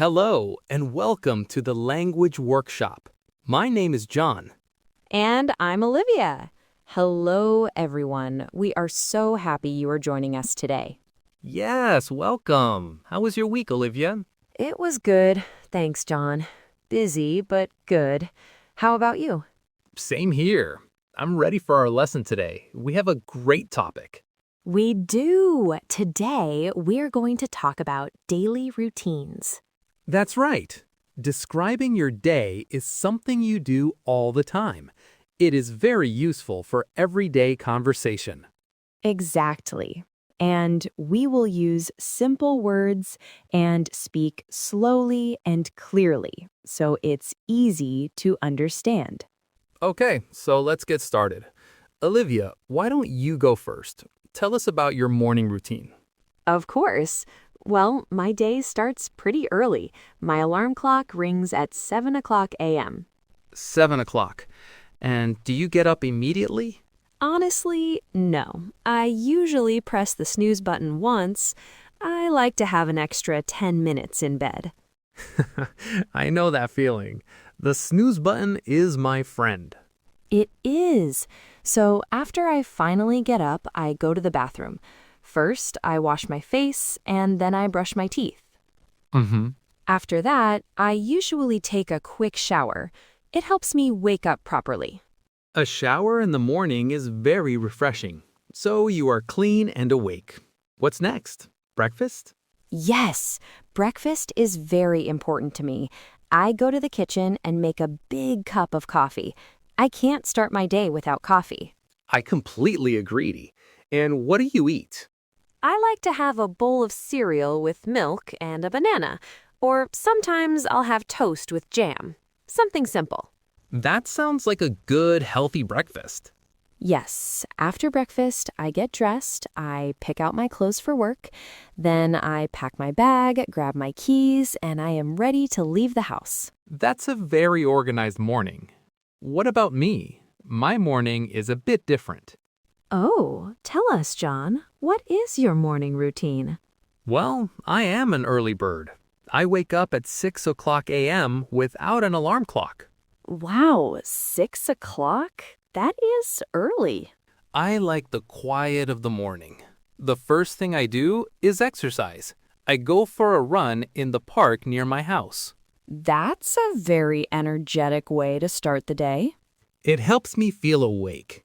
Hello, and welcome to the Language Workshop. My name is John. And I'm Olivia. Hello, everyone. We are so happy you are joining us today. Yes, welcome. How was your week, Olivia? It was good. Thanks, John. Busy, but good. How about you? Same here. I'm ready for our lesson today. We have a great topic. We do. Today, we're going to talk about daily routines. That's right. Describing your day is something you do all the time. It is very useful for everyday conversation. Exactly. And we will use simple words and speak slowly and clearly, so it's easy to understand. Okay, so let's get started. Olivia, why don't you go first? Tell us about your morning routine. Of course. Well, my day starts pretty early. My alarm clock rings at 7 o'clock a.m. 7 o'clock. And do you get up immediately? Honestly, no. I usually press the snooze button once. I like to have an extra 10 minutes in bed. I know that feeling. The snooze button is my friend. It is. So after I finally get up, I go to the bathroom. First, I wash my face, and then I brush my teeth. After that, I usually take a quick shower. It helps me wake up properly. A shower in the morning is very refreshing, so you are clean and awake. What's next? Breakfast? Yes, breakfast is very important to me. I go to the kitchen and make a big cup of coffee. I can't start my day without coffee. I completely agree. And what do you eat? I like to have a bowl of cereal with milk and a banana, or sometimes I'll have toast with jam. Something simple. That sounds like a good, healthy breakfast. Yes, after breakfast, I get dressed, I pick out my clothes for work, then I pack my bag, grab my keys, and I am ready to leave the house. That's a very organized morning. What about me? My morning is a bit different. Oh, tell us, John, what is your morning routine? Well, I am an early bird. I wake up at 6 o'clock a.m. without an alarm clock. Wow, 6 o'clock? That is early. I like the quiet of the morning. The first thing I do is exercise. I go for a run in the park near my house. That's a very energetic way to start the day. It helps me feel awake.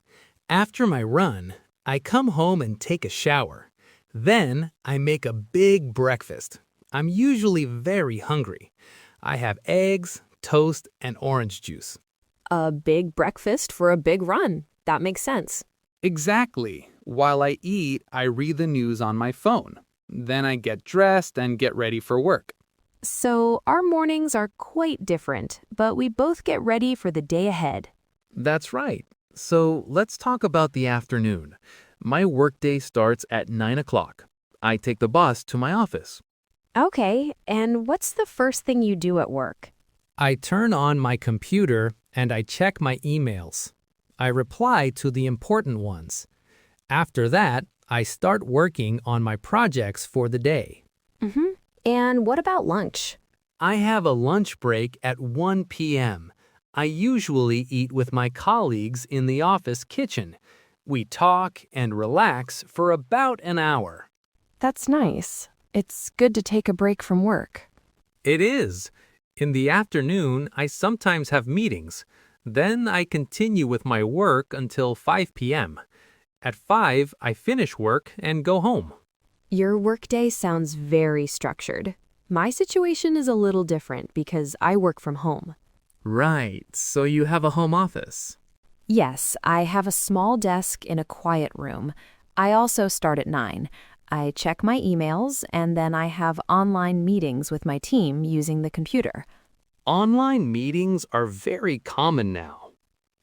After my run, I come home and take a shower. Then I make a big breakfast. I'm usually very hungry. I have eggs, toast, and orange juice. A big breakfast for a big run. That makes sense. Exactly. While I eat, I read the news on my phone. Then I get dressed and get ready for work. So our mornings are quite different, but we both get ready for the day ahead. That's right. So let's talk about the afternoon. My workday starts at 9 o'clock. I take the bus to my office. Okay, and what's the first thing you do at work? I turn on my computer and I check my emails. I reply to the important ones. After that, I start working on my projects for the day. And what about lunch? I have a lunch break at 1 p.m. I usually eat with my colleagues in the office kitchen. We talk and relax for about an hour. That's nice. It's good to take a break from work. It is. In the afternoon, I sometimes have meetings. Then I continue with my work until 5 p.m. At 5, I finish work and go home. Your workday sounds very structured. My situation is a little different because I work from home. Right, so you have a home office. Yes, I have a small desk in a quiet room. I also start at 9. I check my emails, and then I have online meetings with my team using the computer. Online meetings are very common now.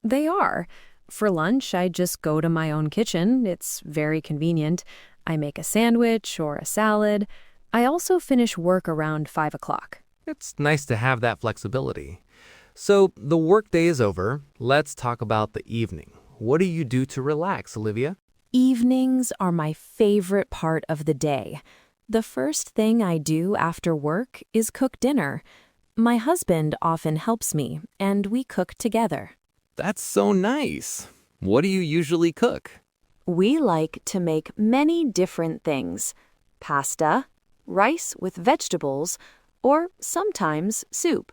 They are. For lunch, I just go to my own kitchen. It's very convenient. I make a sandwich or a salad. I also finish work around 5 o'clock. It's nice to have that flexibility. So the workday is over. Let's talk about the evening. What do you do to relax, Olivia? Evenings are my favorite part of the day. The first thing I do after work is cook dinner. My husband often helps me, and we cook together. That's so nice. What do you usually cook? We like to make many different things: pasta, rice with vegetables, or sometimes soup.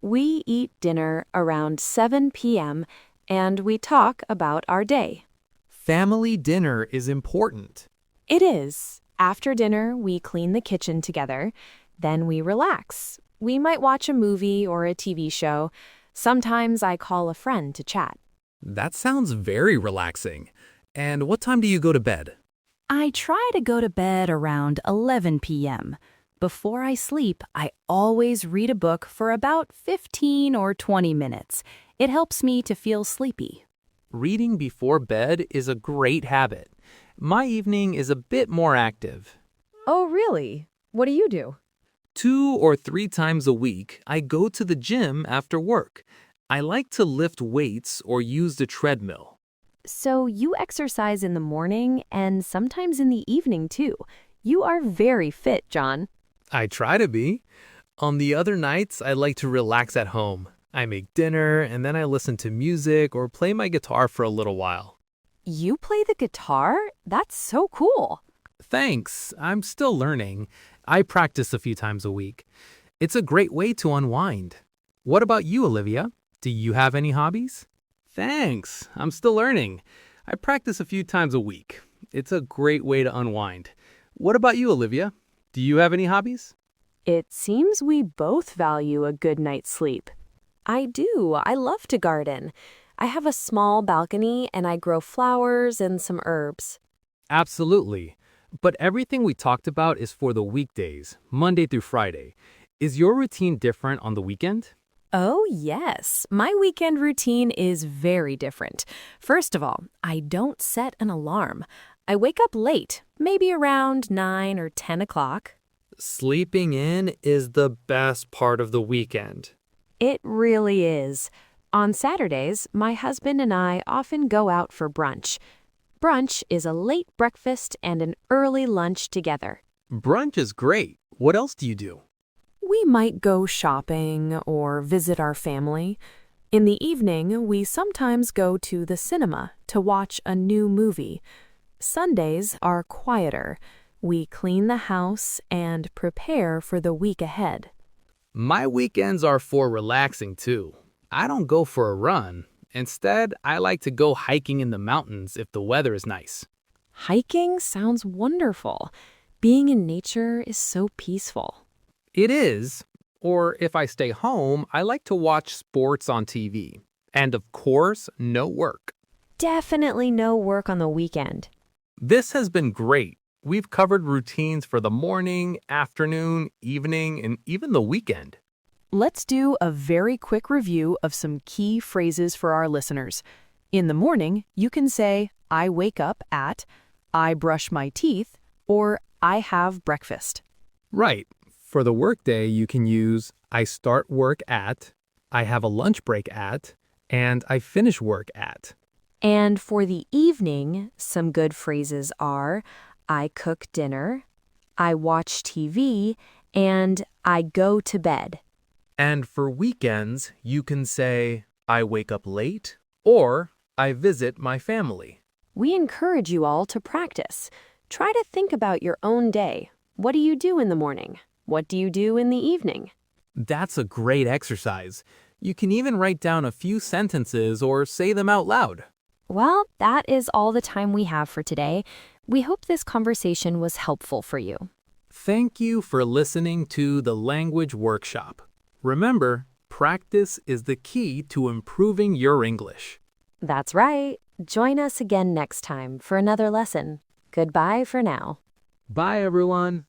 We eat dinner around 7 p.m. and we talk about our day. Family dinner is important. It is. After dinner, we clean the kitchen together. Then we relax. We might watch a movie or a TV show. Sometimes I call a friend to chat. That sounds very relaxing. And what time do you go to bed? I try to go to bed around 11 p.m. Before I sleep, I always read a book for about 15 or 20 minutes. It helps me to feel sleepy. Reading before bed is a great habit. My evening is a bit more active. Oh, really? What do you do? 2 or 3 times a week, I go to the gym after work. I like to lift weights or use the treadmill. So you exercise in the morning and sometimes in the evening too. You are very fit, John. I try to be. On the other nights, I like to relax at home. I make dinner and then I listen to music or play my guitar for a little while. You play the guitar? That's so cool. Thanks. I'm still learning. I practice a few times a week. It's a great way to unwind. What about you, Olivia? Do you have any hobbies? Thanks. I'm still learning. I practice a few times a week. It's a great way to unwind. What about you, Olivia? Do you have any hobbies? It seems we both value a good night's sleep. I do. I love to garden. I have a small balcony and I grow flowers and some herbs. Absolutely. But everything we talked about is for the weekdays, Monday through Friday. Is your routine different on the weekend? Oh, yes. My weekend routine is very different. First of all, I don't set an alarm. I wake up late, maybe around 9 or 10 o'clock. Sleeping in is the best part of the weekend. It really is. On Saturdays, my husband and I often go out for brunch. Brunch is a late breakfast and an early lunch together. Brunch is great. What else do you do? We might go shopping or visit our family. In the evening, we sometimes go to the cinema to watch a new movie. Sundays are quieter. We clean the house and prepare for the week ahead. My weekends are for relaxing too. I don't go for a run. Instead, I like to go hiking in the mountains if the weather is nice. Hiking sounds wonderful. Being in nature is so peaceful. It is. Or if I stay home, I like to watch sports on TV. And of course, no work. Definitely no work on the weekend. This has been great. We've covered routines for the morning, afternoon, evening, and even the weekend. Let's do a very quick review of some key phrases for our listeners. In the morning, you can say, I wake up at, I brush my teeth, or I have breakfast. Right. For the workday, you can use I start work at, I have a lunch break at, and I finish work at. And for the evening, some good phrases are I cook dinner, I watch TV, and I go to bed. And for weekends, you can say I wake up late or I visit my family. We encourage you all to practice. Try to think about your own day. What do you do in the morning? What do you do in the evening? That's a great exercise. You can even write down a few sentences or say them out loud. Well, that is all the time we have for today. We hope this conversation was helpful for you. Thank you for listening to the Language Workshop. Remember, practice is the key to improving your English. That's right. Join us again next time for another lesson. Goodbye for now. Bye, everyone.